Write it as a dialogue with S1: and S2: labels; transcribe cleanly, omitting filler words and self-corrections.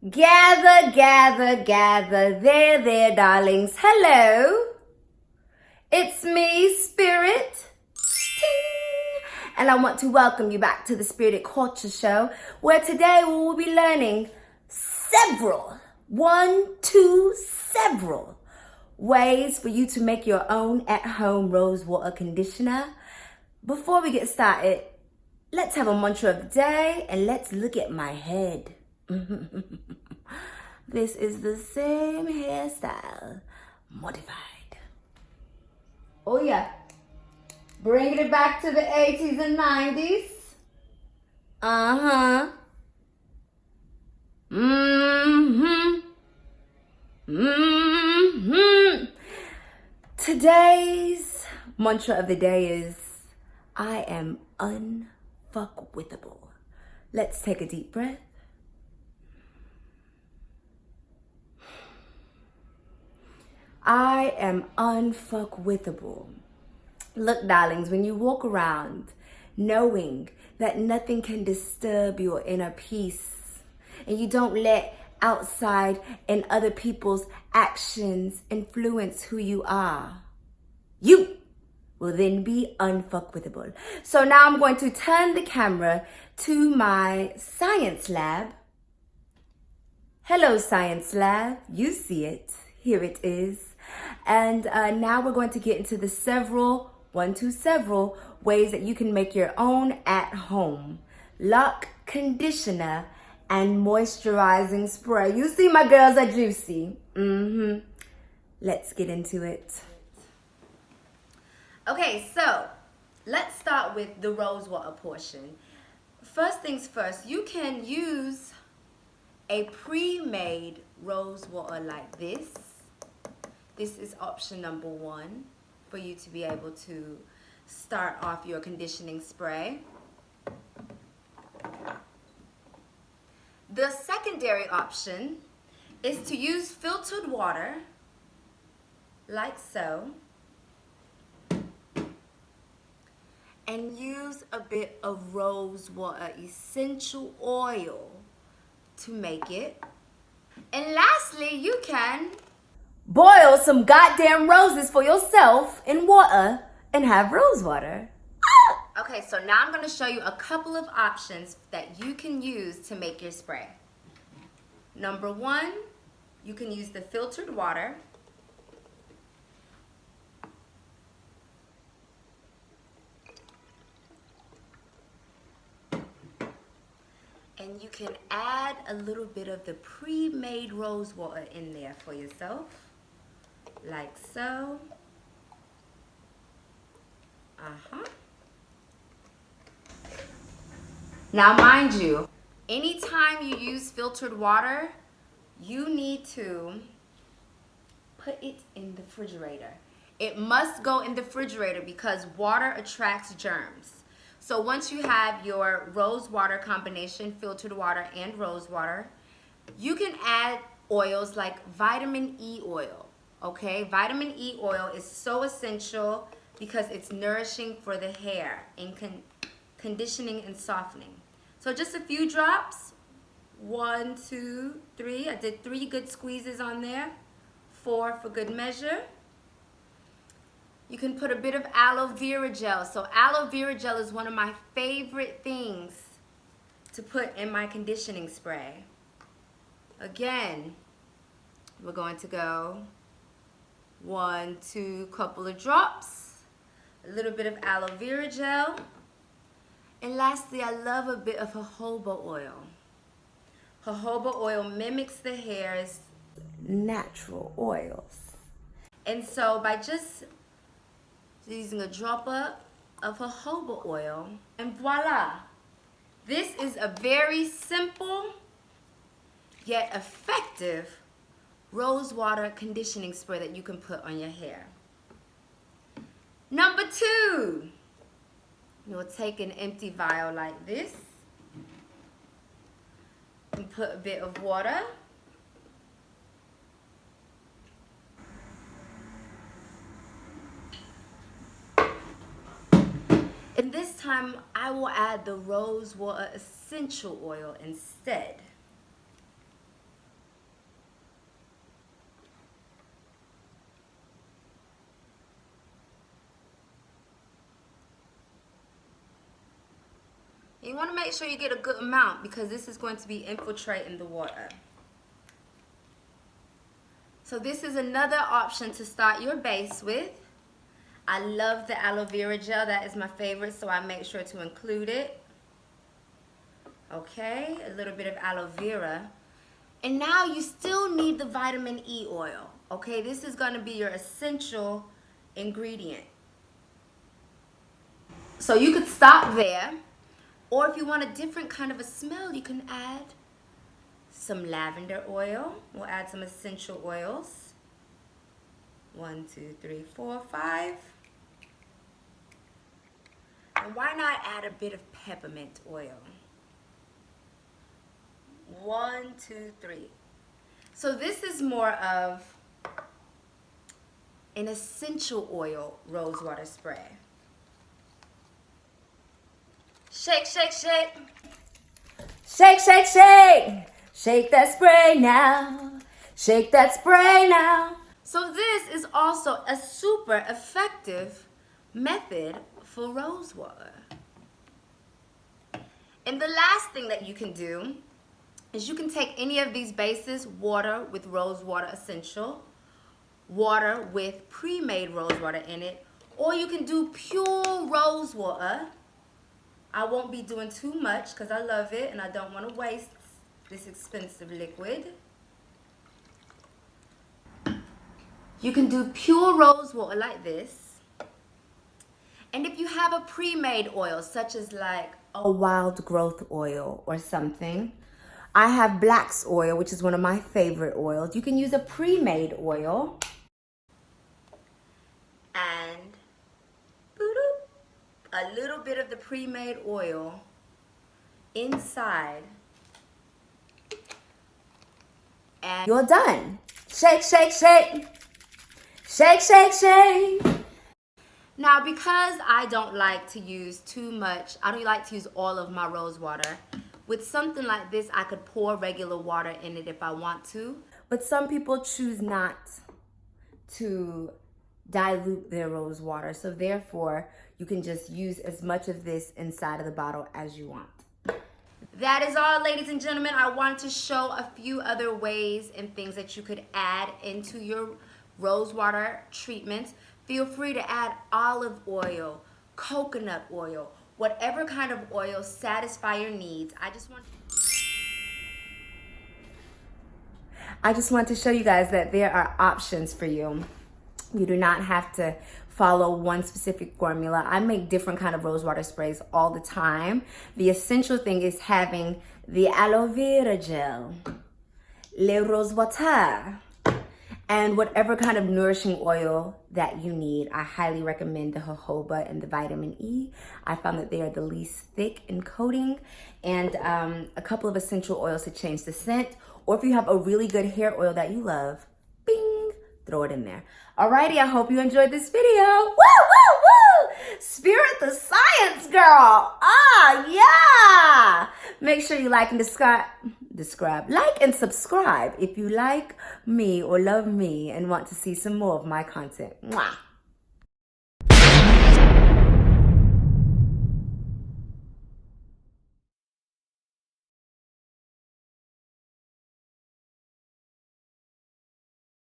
S1: Gather, gather, gather, there, darlings. Hello. It's me, Spirit. Ting. And I want to welcome you back to the Spirited Culture Show, where today we will be learning several ways for you to make your own at-home rose water conditioner. Before we get started, let's have a mantra of the day and let's look at my head. This is the same hairstyle, modified. Oh yeah, bringing it back to the 80s and 90s. Uh-huh. Today's mantra of the day is, I am unfuckwithable. Let's take a deep breath. I am unfuckwithable. Look, darlings, when you walk around knowing that nothing can disturb your inner peace, and you don't let outside and other people's actions influence who you are, you will then be unfuckwithable. So now I'm going to turn the camera to my science lab. Hello, science lab. You see it. Here it is. And now we're going to get into the several ways that you can make your own at-home lock conditioner and moisturizing spray. You see, my girls are juicy. Let's get into it. Okay, so let's start with the rose water portion. First things first, you can use a pre-made rose water like this. This is option number 1 for you to be able to start off your conditioning spray. The secondary option is to use filtered water, like so, and use a bit of rose water essential oil to make it. And lastly, you can boil some goddamn roses for yourself in water and have rose water. Okay, so now I'm going to show you a couple of options that you can use to make your spray. Number 1, you can use the filtered water. And you can add a little bit of the pre-made rose water in there for yourself, like so. Now, mind you, anytime you use filtered water, you need to put it in the refrigerator. It must go in the refrigerator because water attracts germs. So once you have your rose water combination, filtered water and rose water, you can add oils like vitamin E oil, okay? Vitamin E oil is so essential because it's nourishing for the hair and conditioning and softening. So just a few drops, 1, 2, 3. I did 3 good squeezes on there, 4 for good measure. You can put a bit of aloe vera gel. So aloe vera gel is one of my favorite things to put in my conditioning spray. Again, we're going to go 1, 2, couple of drops, a little bit of aloe vera gel. And lastly, I love a bit of jojoba oil. Jojoba oil mimics the hair's natural oils. And so by just using a dropper of jojoba oil, and voila, this is a very simple yet effective rose water conditioning spray that you can put on your hair. Number 2, you'll take an empty vial like this and put a bit of water. And this time I will add the rose water essential oil instead. And you want to make sure you get a good amount because this is going to be infiltrating the water. So this is another option to start your base with. I love the aloe vera gel. That is my favorite, so I make sure to include it. Okay, a little bit of aloe vera. And now you still need the vitamin E oil. Okay, this is going to be your essential ingredient. So you could stop there. Or if you want a different kind of a smell, you can add some lavender oil. We'll add some essential oils. 1, 2, 3, 4, 5. And why not add a bit of peppermint oil? 1, 2, 3. So this is more of an essential oil rose water spray. Shake, shake, shake. Shake, shake, shake. Shake that spray now. Shake that spray now. So this is also a super effective method for rose water. And the last thing that you can do is you can take any of these bases, water with rose water essential, water with pre-made rose water in it, or you can do pure rose water. I won't be doing too much because I love it and I don't want to waste this expensive liquid. You can do pure rose water like this. And if you have a pre-made oil, such as like a wild growth oil or something, I have Black's oil, which is one of my favorite oils. You can use a pre-made oil. And a little bit of the pre-made oil inside. And you're done. Shake, shake, shake. Shake, shake, shake. Now, because I don't like to use too much, I don't like to use all of my rose water. With something like this, I could pour regular water in it if I want to. But some people choose not to dilute their rose water. So therefore, you can just use as much of this inside of the bottle as you want. That is all, ladies and gentlemen. I wanted to show a few other ways and things that you could add into your rose water treatments. Feel free to add olive oil, coconut oil, whatever kind of oil satisfy your needs. I just want to show you guys that there are options for you. You do not have to follow one specific formula. I make different kind of rose water sprays all the time. The essential thing is having the aloe vera gel, le rose water, and whatever kind of nourishing oil that you need. I highly recommend the jojoba and the vitamin E. I found that they are the least thick in coating, and a couple of essential oils to change the scent. Or if you have a really good hair oil that you love, bing, throw it in there. Alrighty, I hope you enjoyed this video. Woo, woo, woo! Spirit the science girl. Ah, yeah! Make sure you like and like and subscribe if you like me or love me and want to see some more of my content. Mwah.